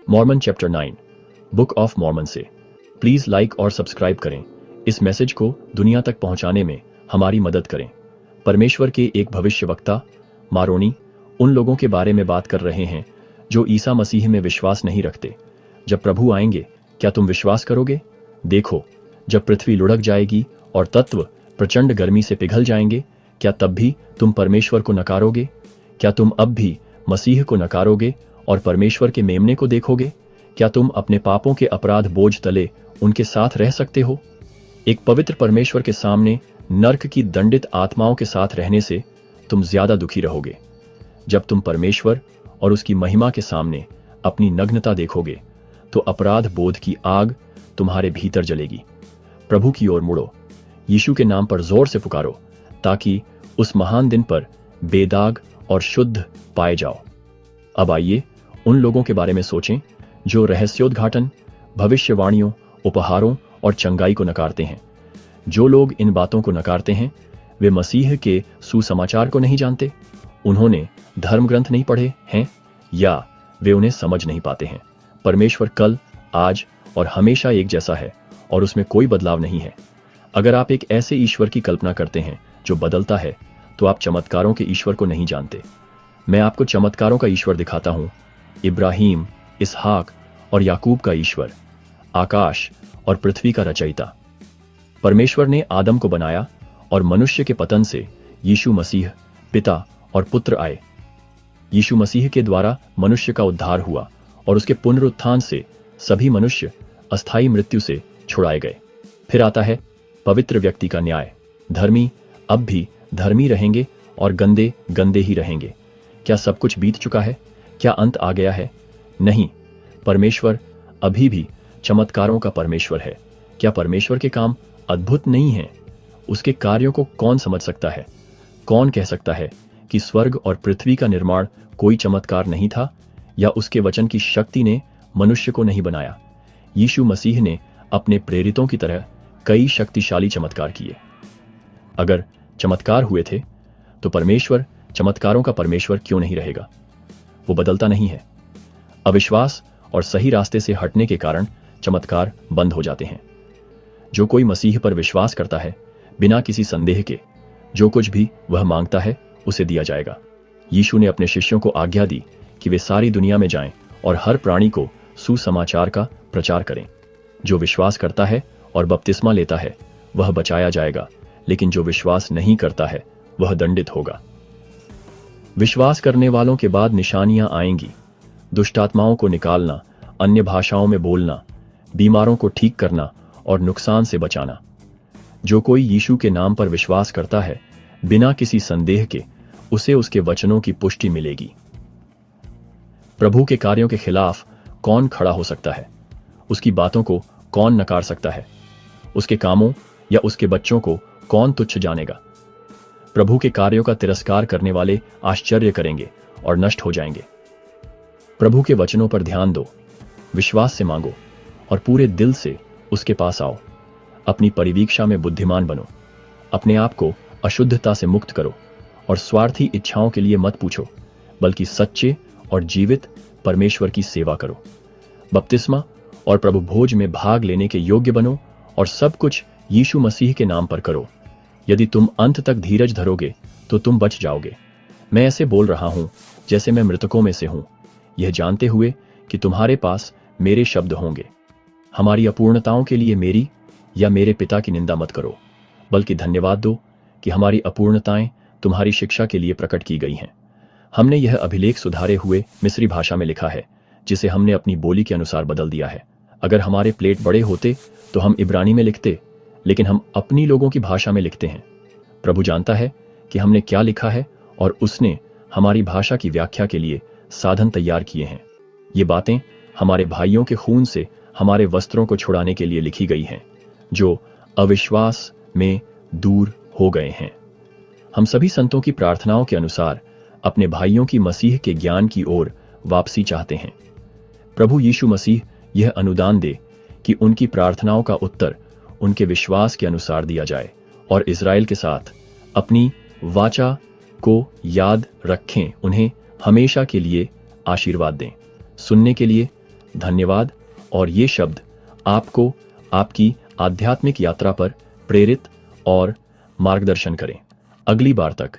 Mormon chapter 9 book of Mormon से। Please like और subscribe करें। इस मैसेज को दुनिया तक पहुंचाने में हमारी मदद करें। परमेश्वर के एक भविष्यवक्ता मारोनी उन लोगों के बारे में बात कर रहे हैं जो ईसा मसीह में विश्वास नहीं रखते। जब प्रभु आएंगे क्या तुम विश्वास करोगे? देखो, जब पृथ्वी लुढ़क जाएगी और तत्व प्रचंड गर्मी से पिघल जाएंगे, क्या तब भी तुम परमेश्वर को नकारोगे? क्या तुम अब भी मसीह को नकारोगे और परमेश्वर के मेमने को देखोगे? क्या तुम अपने पापों के अपराध बोझ तले उनके साथ रह सकते हो? एक पवित्र परमेश्वर के सामने नर्क की दंडित आत्माओं के साथ रहने से तुम ज्यादा दुखी रहोगे। जब तुम परमेश्वर और उसकी महिमा के सामने अपनी नग्नता देखोगे तो अपराध बोध की आग तुम्हारे भीतर जलेगी। प्रभु की ओर मुड़ो, यीशु के नाम पर जोर से पुकारो ताकि उस महान दिन पर बेदाग और शुद्ध पाए जाओ। अब आइए उन लोगों के बारे में सोचें जो रहस्योद्घाटन, भविष्यवाणियों, उपहारों और चंगाई को नकारते हैं। जो लोग इन बातों को नकारते हैं वे मसीह के सुसमाचार को नहीं जानते, उन्होंने धर्म ग्रंथ नहीं पढ़े हैं या वे उन्हें समझ नहीं पाते हैं। परमेश्वर कल, आज और हमेशा एक जैसा है और उसमें कोई बदलाव नहीं है। अगर आप एक ऐसे ईश्वर की कल्पना करते हैं जो बदलता है तो आप चमत्कारों के ईश्वर को नहीं जानते। मैं आपको चमत्कारों का ईश्वर दिखाता हूं, इब्राहिम, इसहाक और याकूब का ईश्वर, आकाश और पृथ्वी का रचयिता। परमेश्वर ने आदम को बनाया और मनुष्य के पतन से यीशु मसीह पिता और पुत्र आए। यीशु मसीह के द्वारा मनुष्य का उद्धार हुआ और उसके पुनरुत्थान से सभी मनुष्य अस्थायी मृत्यु से छुड़ाए गए। फिर आता है पवित्र व्यक्ति का न्याय। धर्मी अब भी धर्मी रहेंगे और गंदे गंदे ही रहेंगे। क्या सब कुछ बीत चुका है? क्या अंत आ गया है? नहीं, परमेश्वर अभी भी चमत्कारों का परमेश्वर है। क्या परमेश्वर के काम अद्भुत नहीं हैं? उसके कार्यों को कौन समझ सकता है? कौन कह सकता है कि स्वर्ग और पृथ्वी का निर्माण कोई चमत्कार नहीं था या उसके वचन की शक्ति ने मनुष्य को नहीं बनाया? यीशु मसीह ने अपने प्रेरितों की तरह कई शक्तिशाली चमत्कार किए। अगर चमत्कार हुए थे तो परमेश्वर चमत्कारों का परमेश्वर क्यों नहीं रहेगा? वो बदलता नहीं है। अविश्वास और सही रास्ते से हटने के कारण चमत्कार बंद हो जाते हैं। जो कोई मसीह पर विश्वास करता है, बिना किसी संदेह के जो कुछ भी वह मांगता है उसे दिया जाएगा। यीशु ने अपने शिष्यों को आज्ञा दी कि वे सारी दुनिया में जाएं और हर प्राणी को सुसमाचार का प्रचार करें। जो विश्वास करता है और बपतिस्मा लेता है वह बचाया जाएगा, लेकिन जो विश्वास नहीं करता है वह दंडित होगा। विश्वास करने वालों के बाद निशानियां आएंगी। दुष्टात्माओं को निकालना, अन्य भाषाओं में बोलना, बीमारों को ठीक करना और नुकसान से बचाना। जो कोई यीशु के नाम पर विश्वास करता है बिना किसी संदेह के उसे उसके वचनों की पुष्टि मिलेगी। प्रभु के कार्यों के खिलाफ कौन खड़ा हो सकता है? उसकी बातों को कौन नकार सकता है? उसके कामों या उसके बच्चों को कौन तुच्छ जानेगा? प्रभु के कार्यों का तिरस्कार करने वाले आश्चर्य करेंगे और नष्ट हो जाएंगे। प्रभु के वचनों पर ध्यान दो, विश्वास से मांगो और पूरे दिल से उसके पास आओ। अपनी परिवीक्षा में बुद्धिमान बनो। अपने आप को अशुद्धता से मुक्त करो और स्वार्थी इच्छाओं के लिए मत पूछो, बल्कि सच्चे और जीवित परमेश्वर की सेवा करो। बपतिस्मा और प्रभु भोज में भाग लेने के योग्य बनो और सब कुछ यीशु मसीह के नाम पर करो। यदि तुम अंत तक धीरज धरोगे तो तुम बच जाओगे। मैं ऐसे बोल रहा हूं जैसे मैं मृतकों में से हूं, यह जानते हुए कि तुम्हारे पास मेरे शब्द होंगे। हमारी अपूर्णताओं के लिए मेरी या मेरे पिता की निंदा मत करो, बल्कि धन्यवाद दो कि हमारी अपूर्णताएं तुम्हारी शिक्षा के लिए प्रकट की गई हैं। हमने यह अभिलेख सुधारे हुए मिस्री भाषा में लिखा है, जिसे हमने अपनी बोली के अनुसार बदल दिया है। अगर हमारे प्लेट बड़े होते तो हम इब्रानी में लिखते, लेकिन हम अपनी लोगों की भाषा में लिखते हैं। प्रभु जानता है कि हमने क्या लिखा है और उसने हमारी भाषा की व्याख्या के लिए साधन तैयार किए हैं। ये बातें हमारे भाइयों के खून से हमारे वस्त्रों को छुड़ाने के लिए लिखी गई हैं, जो अविश्वास में दूर हो गए हैं। हम सभी संतों की प्रार्थनाओं के अनुसार अपने भाइयों की मसीह के ज्ञान की ओर वापसी चाहते हैं। प्रभु यीशु मसीह यह अनुदान दे कि उनकी प्रार्थनाओं का उत्तर उनके विश्वास के अनुसार दिया जाए और इज़राइल के साथ अपनी वाचा को याद रखें, उन्हें हमेशा के लिए आशीर्वाद दें। सुनने के लिए धन्यवाद और ये शब्द आपको आपकी आध्यात्मिक यात्रा पर प्रेरित और मार्गदर्शन करें। अगली बार तक